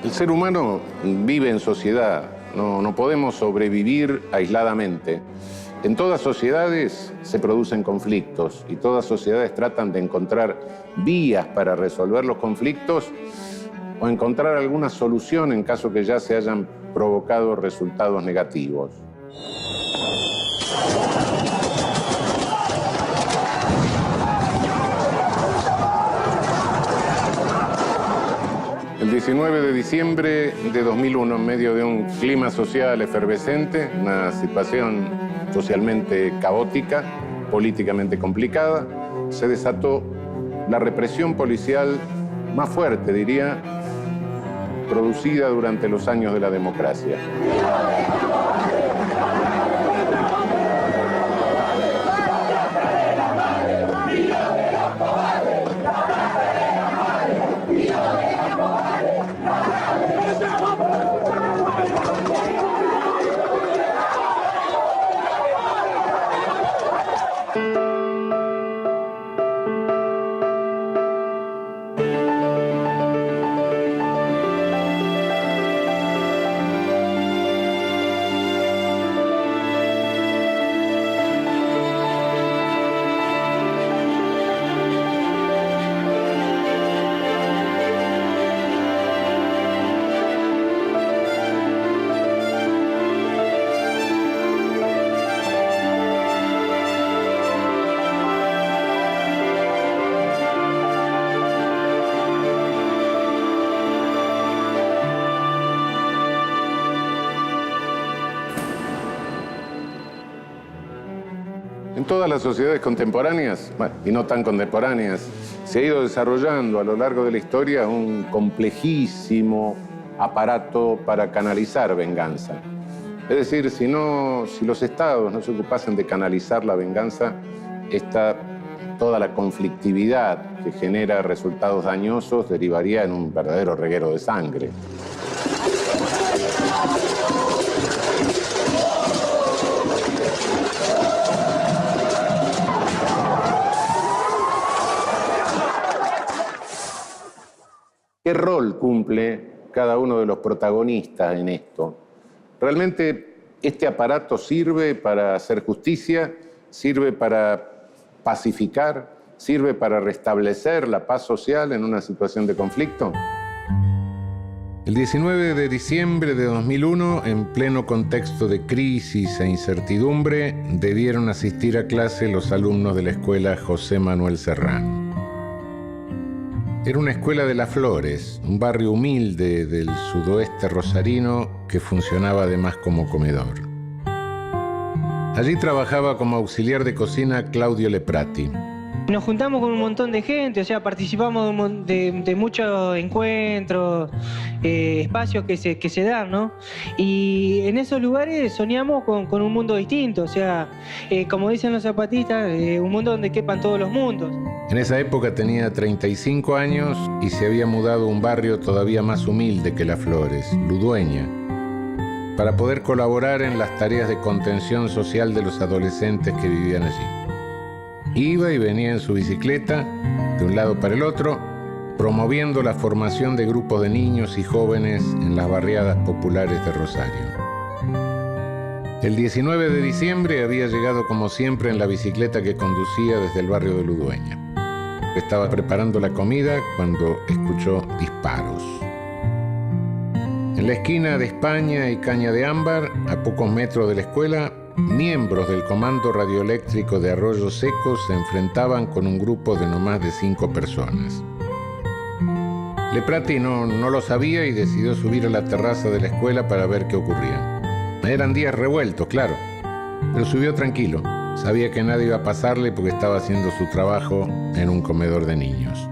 El ser humano vive en sociedad, no podemos sobrevivir aisladamente. En todas sociedades se producen conflictos y todas sociedades tratan de encontrar vías para resolver los conflictos o encontrar alguna solución en caso que ya se hayan provocado resultados negativos. El 19 de diciembre de 2001, en medio de un clima social efervescente, una situación socialmente caótica, políticamente complicada, se desató la represión policial más fuerte, diría, producida durante los años de la democracia. En todas las sociedades contemporáneas, bueno, y no tan contemporáneas, se ha ido desarrollando a lo largo de la historia un complejísimo aparato para canalizar venganza. Es decir, si los estados no se ocupasen de canalizar la venganza, toda la conflictividad que genera resultados dañosos derivaría en un verdadero reguero de sangre. ¿Qué rol cumple cada uno de los protagonistas en esto? ¿Realmente este aparato sirve para hacer justicia? ¿Sirve para pacificar? ¿Sirve para restablecer la paz social en una situación de conflicto? El 19 de diciembre de 2001, en pleno contexto de crisis e incertidumbre, debieron asistir a clase los alumnos de la escuela José Manuel Serrano. Era una escuela de Las Flores, un barrio humilde del sudoeste rosarino que funcionaba además como comedor. Allí trabajaba como auxiliar de cocina Claudio Leprati. Nos juntamos con un montón de gente, o sea, participamos de muchos encuentros, espacios que se dan, ¿no? Y en esos lugares soñamos con un mundo distinto, o sea, como dicen los zapatistas, un mundo donde quepan todos los mundos. En esa época tenía 35 años y se había mudado a un barrio todavía más humilde que Las Flores, Ludueña, para poder colaborar en las tareas de contención social de los adolescentes que vivían allí. Iba y venía en su bicicleta, de un lado para el otro, promoviendo la formación de grupos de niños y jóvenes en las barriadas populares de Rosario. El 19 de diciembre había llegado como siempre en la bicicleta que conducía desde el barrio de Ludueña. Estaba preparando la comida cuando escuchó disparos. En la esquina de España y Caña de Ámbar, a pocos metros de la escuela, miembros del Comando Radioeléctrico de Arroyo Seco se enfrentaban con un grupo de no más de 5 personas. Leprati no lo sabía y decidió subir a la terraza de la escuela para ver qué ocurría. Eran días revueltos, claro, pero subió tranquilo. Sabía que nadie iba a pasarle porque estaba haciendo su trabajo en un comedor de niños.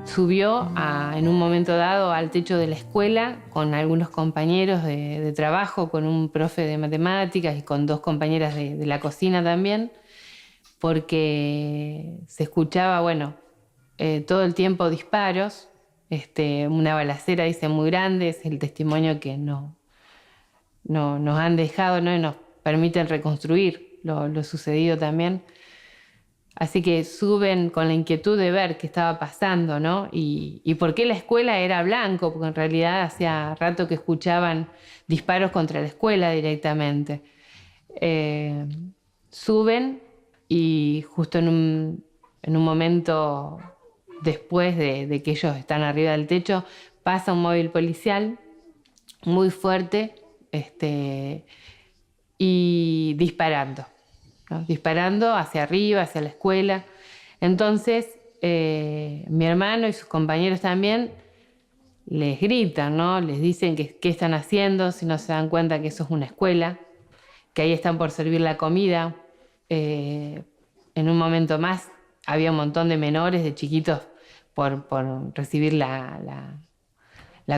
Subió en un momento dado al techo de la escuela con algunos compañeros de trabajo, con un profe de matemáticas y con 2 compañeras de la cocina también, porque se escuchaba, todo el tiempo disparos, una balacera, dice, muy grande, es el testimonio que nos han dejado, ¿no? Y nos permiten reconstruir lo sucedido también. Así que suben con la inquietud de ver qué estaba pasando, ¿no? Y por qué la escuela era blanco, porque en realidad hacía rato que escuchaban disparos contra la escuela directamente. Suben y justo en un momento después de que ellos están arriba del techo, pasa un móvil policial muy fuerte y disparando, ¿no? Disparando hacia arriba, hacia la escuela. Entonces, mi hermano y sus compañeros también les gritan, ¿no? Les dicen qué están haciendo, si no se dan cuenta que eso es una escuela, que ahí están por servir la comida. En un momento más había un montón de menores, de chiquitos, por recibir la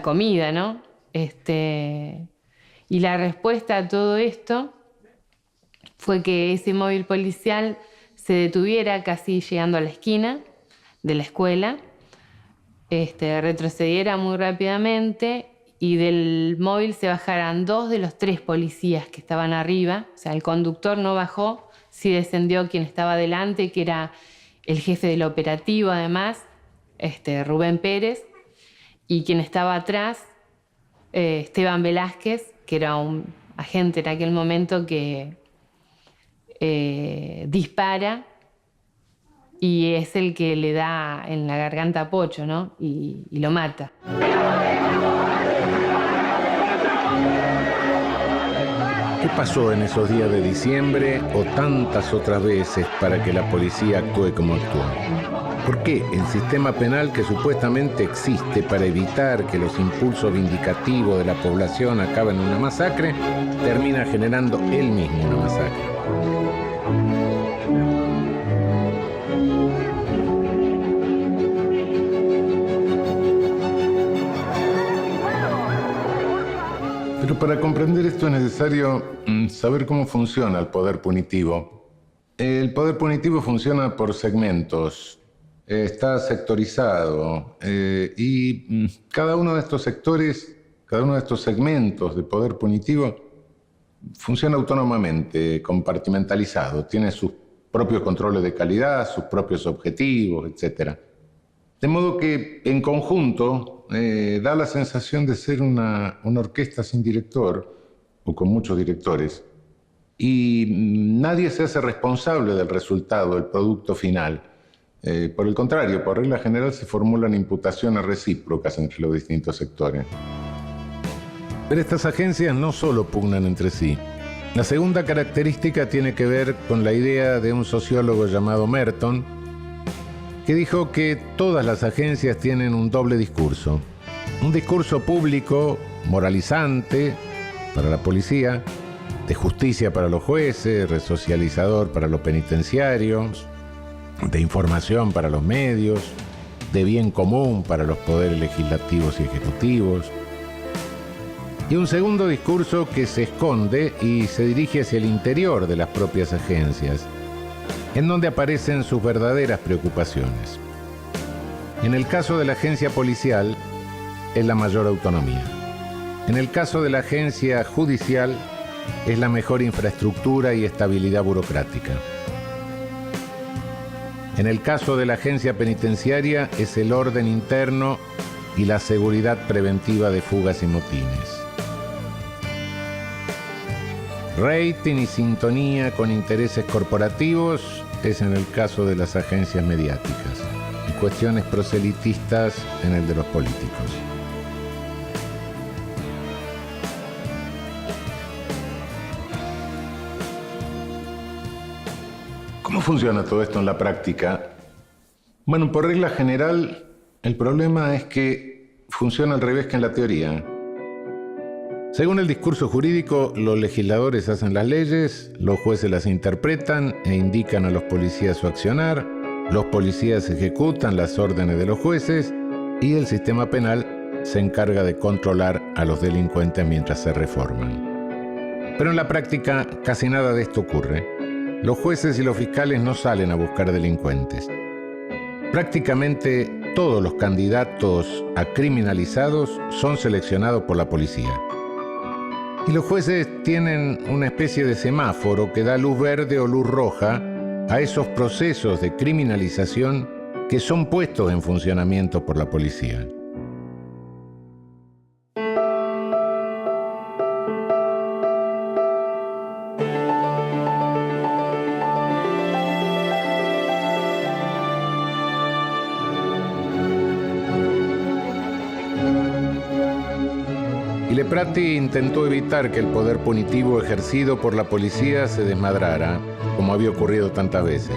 comida, ¿no? Y la respuesta a todo esto fue que ese móvil policial se detuviera casi llegando a la esquina de la escuela, retrocediera muy rápidamente y del móvil se bajaran 2 de los 3 policías que estaban arriba. O sea, el conductor no bajó, sí descendió quien estaba delante, que era el jefe del operativo además, Rubén Pérez, y quien estaba atrás, Esteban Velázquez, que era un agente en aquel momento que dispara y es el que le da en la garganta a Pocho, ¿no? Y lo mata. ¿Qué pasó en esos días de diciembre o tantas otras veces para que la policía actúe como actuó? ¿Por qué el sistema penal que supuestamente existe para evitar que los impulsos vindicativos de la población acaben en una masacre, termina generando él mismo una masacre? Pero para comprender esto es necesario saber cómo funciona el poder punitivo. El poder punitivo funciona por segmentos, está sectorizado y cada uno de estos sectores, cada uno de estos segmentos de poder punitivo funciona autónomamente, compartimentalizado, tiene sus propios controles de calidad, sus propios objetivos, etc. De modo que en conjunto da la sensación de ser una orquesta sin director o con muchos directores y nadie se hace responsable del resultado, del producto final. Por el contrario, por regla general se formulan imputaciones recíprocas entre los distintos sectores. Pero estas agencias no solo pugnan entre sí. La segunda característica tiene que ver con la idea de un sociólogo llamado Merton, que dijo que todas las agencias tienen un doble discurso. Un discurso público, moralizante para la policía, de justicia para los jueces, resocializador para los penitenciarios, de información para los medios, de bien común para los poderes legislativos y ejecutivos. Y un segundo discurso que se esconde y se dirige hacia el interior de las propias agencias, en donde aparecen sus verdaderas preocupaciones. En el caso de la agencia policial, es la mayor autonomía. En el caso de la agencia judicial, es la mejor infraestructura y estabilidad burocrática. En el caso de la agencia penitenciaria, es el orden interno y la seguridad preventiva de fugas y motines. Rating y sintonía con intereses corporativos es en el caso de las agencias mediáticas y cuestiones proselitistas en el de los políticos. ¿Cómo funciona todo esto en la práctica? Bueno, por regla general, el problema es que funciona al revés que en la teoría. Según el discurso jurídico, los legisladores hacen las leyes, los jueces las interpretan e indican a los policías su accionar, los policías ejecutan las órdenes de los jueces y el sistema penal se encarga de controlar a los delincuentes mientras se reforman. Pero en la práctica casi nada de esto ocurre. Los jueces y los fiscales no salen a buscar delincuentes. Prácticamente todos los candidatos a criminalizados son seleccionados por la policía. Y los jueces tienen una especie de semáforo que da luz verde o luz roja a esos procesos de criminalización que son puestos en funcionamiento por la policía. Y Lepratti intentó evitar que el poder punitivo ejercido por la policía se desmadrara, como había ocurrido tantas veces.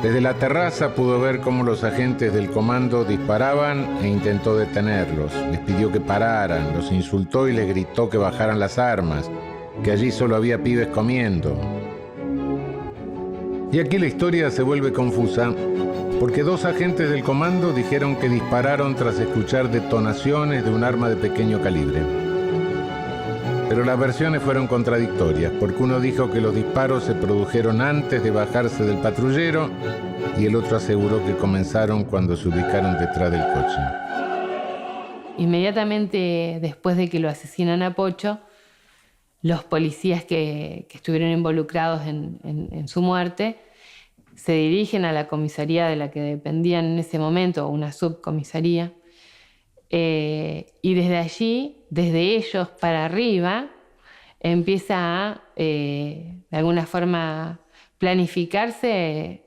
Desde la terraza pudo ver cómo los agentes del comando disparaban e intentó detenerlos. Les pidió que pararan, los insultó y les gritó que bajaran las armas, que allí solo había pibes comiendo. Y aquí la historia se vuelve confusa, porque 2 agentes del comando dijeron que dispararon tras escuchar detonaciones de un arma de pequeño calibre. Pero las versiones fueron contradictorias, porque uno dijo que los disparos se produjeron antes de bajarse del patrullero y el otro aseguró que comenzaron cuando se ubicaron detrás del coche. Inmediatamente después de que lo asesinan a Pocho, los policías que estuvieron involucrados en su muerte se dirigen a la comisaría de la que dependían en ese momento, una subcomisaría, y desde allí, desde ellos para arriba, empieza a, de alguna forma, planificarse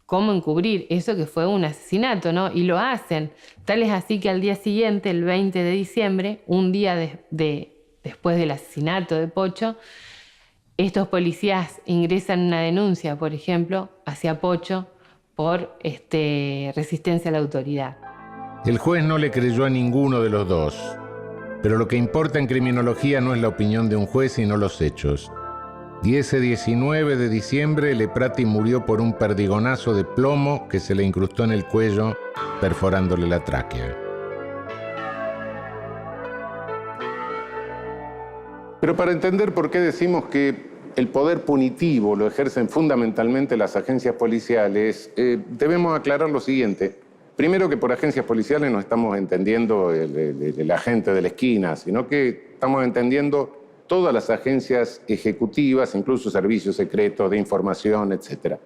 cómo encubrir eso que fue un asesinato, ¿no? Y lo hacen. Tal es así que al día siguiente, el 20 de diciembre, un día después del asesinato de Pocho, estos policías ingresan una denuncia, por ejemplo, hacia Pocho por resistencia a la autoridad. El juez no le creyó a ninguno de los dos, pero lo que importa en criminología no es la opinión de un juez, sino los hechos. Y ese 19 de diciembre, Lepratti murió por un perdigonazo de plomo que se le incrustó en el cuello, perforándole la tráquea. Pero para entender por qué decimos que el poder punitivo lo ejercen fundamentalmente las agencias policiales, debemos aclarar lo siguiente. Primero, que por agencias policiales no estamos entendiendo el agente de la esquina, sino que estamos entendiendo todas las agencias ejecutivas, incluso servicios secretos de información, etc.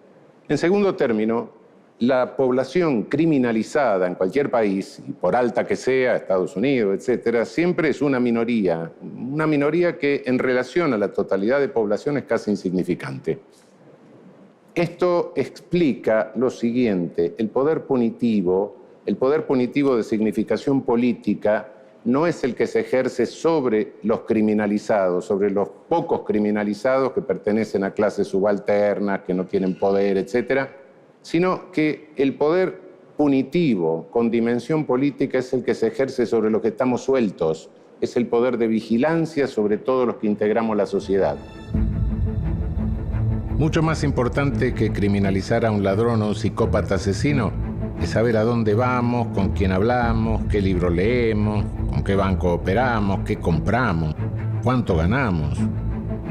En segundo término, la población criminalizada en cualquier país, y por alta que sea, Estados Unidos, etc., siempre es una minoría que en relación a la totalidad de población es casi insignificante. Esto explica lo siguiente: el poder punitivo de significación política, no es el que se ejerce sobre los criminalizados, sobre los pocos criminalizados que pertenecen a clases subalternas, que no tienen poder, etc., sino que el poder punitivo con dimensión política es el que se ejerce sobre los que estamos sueltos, es el poder de vigilancia sobre todos los que integramos la sociedad. Mucho más importante que criminalizar a un ladrón o un psicópata asesino es saber a dónde vamos, con quién hablamos, qué libro leemos, con qué banco operamos, qué compramos, cuánto ganamos,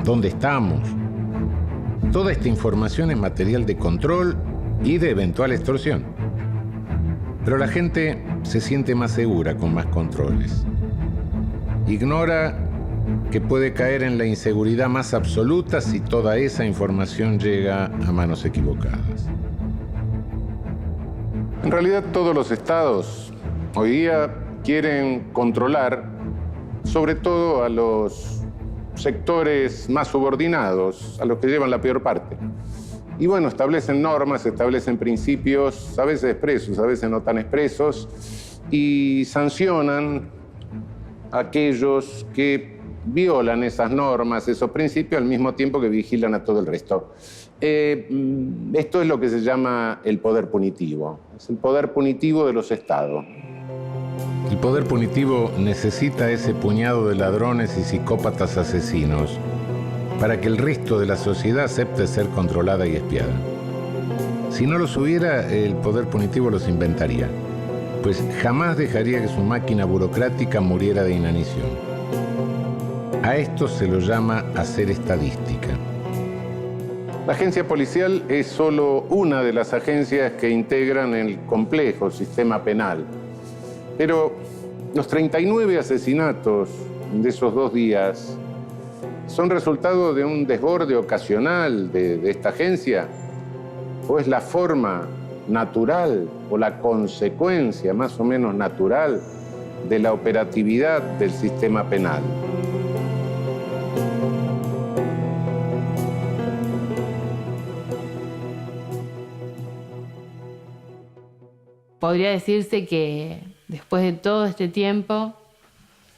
dónde estamos. Toda esta información es material de control y de eventual extorsión. Pero la gente se siente más segura con más controles. Ignora que puede caer en la inseguridad más absoluta si toda esa información llega a manos equivocadas. En realidad, todos los estados hoy día quieren controlar, sobre todo a los sectores más subordinados, a los que llevan la peor parte. Y bueno, establecen normas, establecen principios, a veces expresos, a veces no tan expresos, y sancionan a aquellos que violan esas normas, esos principios, al mismo tiempo que vigilan a todo el resto. Esto es lo que se llama el poder punitivo. Es el poder punitivo de los estados. El poder punitivo necesita ese puñado de ladrones y psicópatas asesinos para que el resto de la sociedad acepte ser controlada y espiada. Si no los hubiera, el poder punitivo los inventaría, pues jamás dejaría que su máquina burocrática muriera de inanición. A esto se lo llama hacer estadística. La agencia policial es solo una de las agencias que integran el complejo sistema penal. Pero los 39 asesinatos de esos 2 días son resultado de un desborde ocasional de esta agencia. o es la forma natural o la consecuencia más o menos natural de la operatividad del sistema penal. Podría decirse que después de todo este tiempo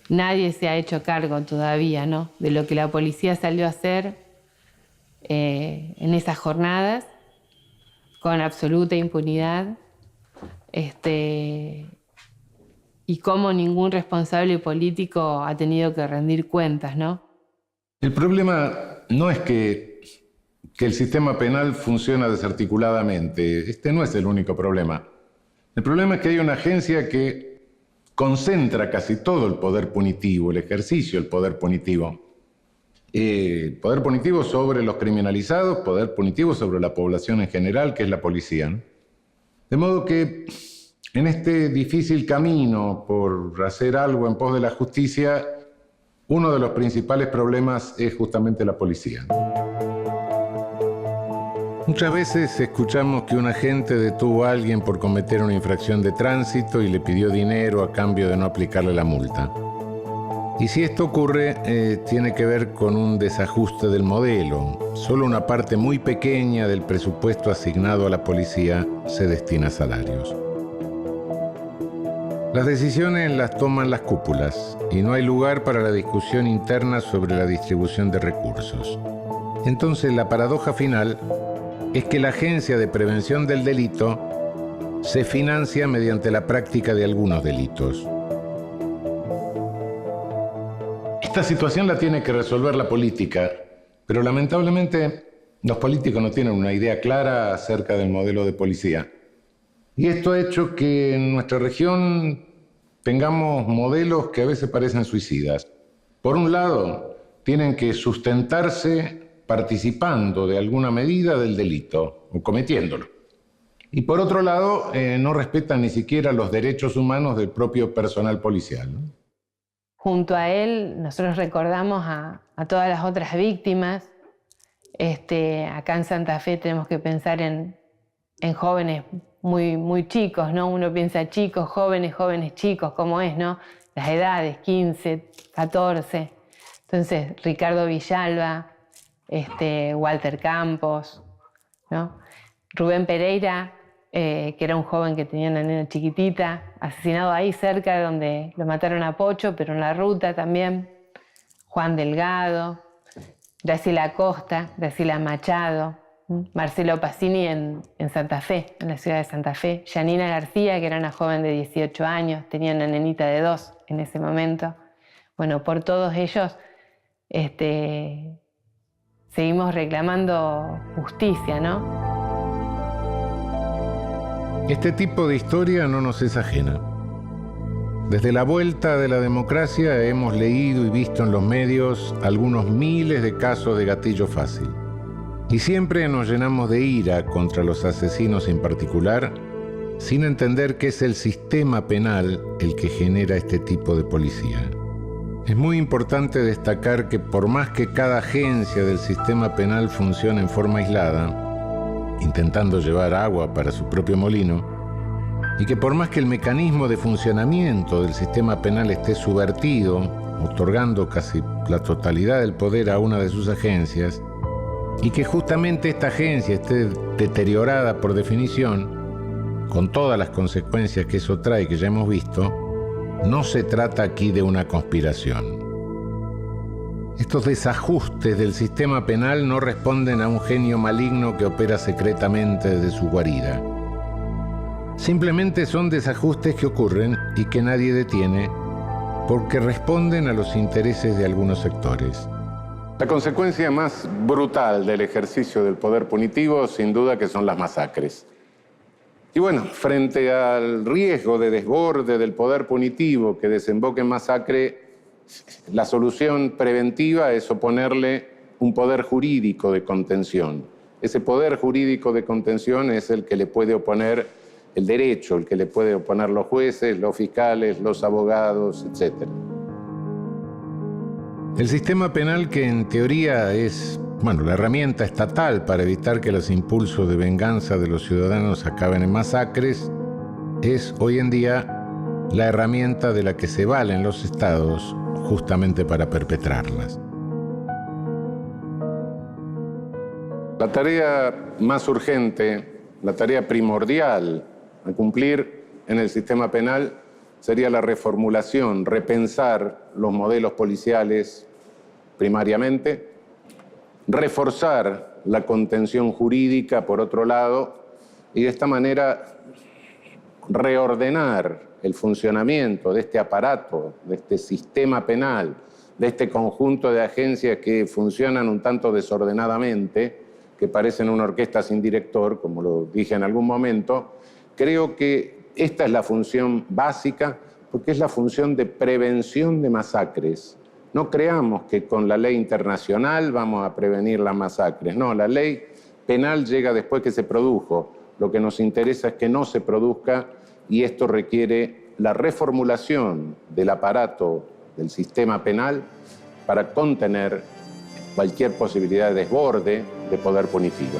nadie se ha hecho cargo todavía, ¿no?, de lo que la policía salió a hacer en esas jornadas con absoluta impunidad, y cómo ningún responsable político ha tenido que rendir cuentas, ¿no? El problema no es que el sistema penal funciona desarticuladamente. Este no es el único problema. El problema es que hay una agencia que concentra casi todo el poder punitivo, el ejercicio del poder punitivo. Poder punitivo sobre los criminalizados, poder punitivo sobre la población en general, que es la policía, ¿no? De modo que en este difícil camino por hacer algo en pos de la justicia, uno de los principales problemas es justamente la policía. Muchas veces escuchamos que un agente detuvo a alguien por cometer una infracción de tránsito y le pidió dinero a cambio de no aplicarle la multa. Y si esto ocurre, tiene que ver con un desajuste del modelo. Solo una parte muy pequeña del presupuesto asignado a la policía se destina a salarios. Las decisiones las toman las cúpulas y no hay lugar para la discusión interna sobre la distribución de recursos. Entonces, la paradoja final es que la Agencia de Prevención del Delito se financia mediante la práctica de algunos delitos. Esta situación la tiene que resolver la política, pero lamentablemente los políticos no tienen una idea clara acerca del modelo de policía. Y esto ha hecho que en nuestra región tengamos modelos que a veces parecen suicidas. Por un lado, tienen que sustentarse participando de alguna medida del delito o cometiéndolo. Y por otro lado, no respetan ni siquiera los derechos humanos del propio personal policial, ¿no? Junto a él, nosotros recordamos a todas las otras víctimas. Acá en Santa Fe tenemos que pensar en jóvenes muy chicos, ¿no? Uno piensa chicos, jóvenes, chicos, ¿cómo es, no? Las edades, 15, 14. Entonces, Ricardo Villalba, Walter Campos, ¿no? Rubén Pereira, que era un joven que tenía una nena chiquitita, asesinado ahí cerca de donde lo mataron a Pocho, pero en la ruta también. Juan Delgado, Graciela Acosta, Graciela Machado, Marcelo Pacini en Santa Fe, en la ciudad de Santa Fe. Yanina García, que era una joven de 18 años, tenía una nenita de 2 en ese momento. Bueno, por todos ellos seguimos reclamando justicia, ¿no? Este tipo de historia no nos es ajena. Desde la vuelta de la democracia hemos leído y visto en los medios algunos miles de casos de gatillo fácil. Y siempre nos llenamos de ira contra los asesinos en particular, sin entender que es el sistema penal el que genera este tipo de policía. Es muy importante destacar que por más que cada agencia del sistema penal funcione en forma aislada, intentando llevar agua para su propio molino, y que por más que el mecanismo de funcionamiento del sistema penal esté subvertido, otorgando casi la totalidad del poder a una de sus agencias, y que justamente esta agencia esté deteriorada por definición, con todas las consecuencias que eso trae que ya hemos visto, no se trata aquí de una conspiración. Estos desajustes del sistema penal no responden a un genio maligno que opera secretamente desde su guarida. Simplemente son desajustes que ocurren y que nadie detiene porque responden a los intereses de algunos sectores. La consecuencia más brutal del ejercicio del poder punitivo, sin duda, que son las masacres. Y bueno, frente al riesgo de desborde del poder punitivo que desemboque en masacre, la solución preventiva es oponerle un poder jurídico de contención. Ese poder jurídico de contención es el que le puede oponer el derecho, el que le puede oponer los jueces, los fiscales, los abogados, etc. El sistema penal, que en teoría es Bueno, la herramienta estatal para evitar que los impulsos de venganza de los ciudadanos acaben en masacres es hoy en día la herramienta de la que se valen los estados justamente para perpetrarlas. La tarea más urgente, la tarea primordial a cumplir en el sistema penal sería la reformulación, repensar los modelos policiales primariamente, reforzar la contención jurídica por otro lado y de esta manera reordenar el funcionamiento de este aparato, de este sistema penal, de este conjunto de agencias que funcionan un tanto desordenadamente, que parecen una orquesta sin director, como lo dije en algún momento. Creo que esta es la función básica, porque es la función de prevención de masacres. No creamos que con la ley internacional vamos a prevenir las masacres. No, la ley penal llega después que se produjo. Lo que nos interesa es que no se produzca y esto requiere la reformulación del aparato del sistema penal para contener cualquier posibilidad de desborde de poder punitivo.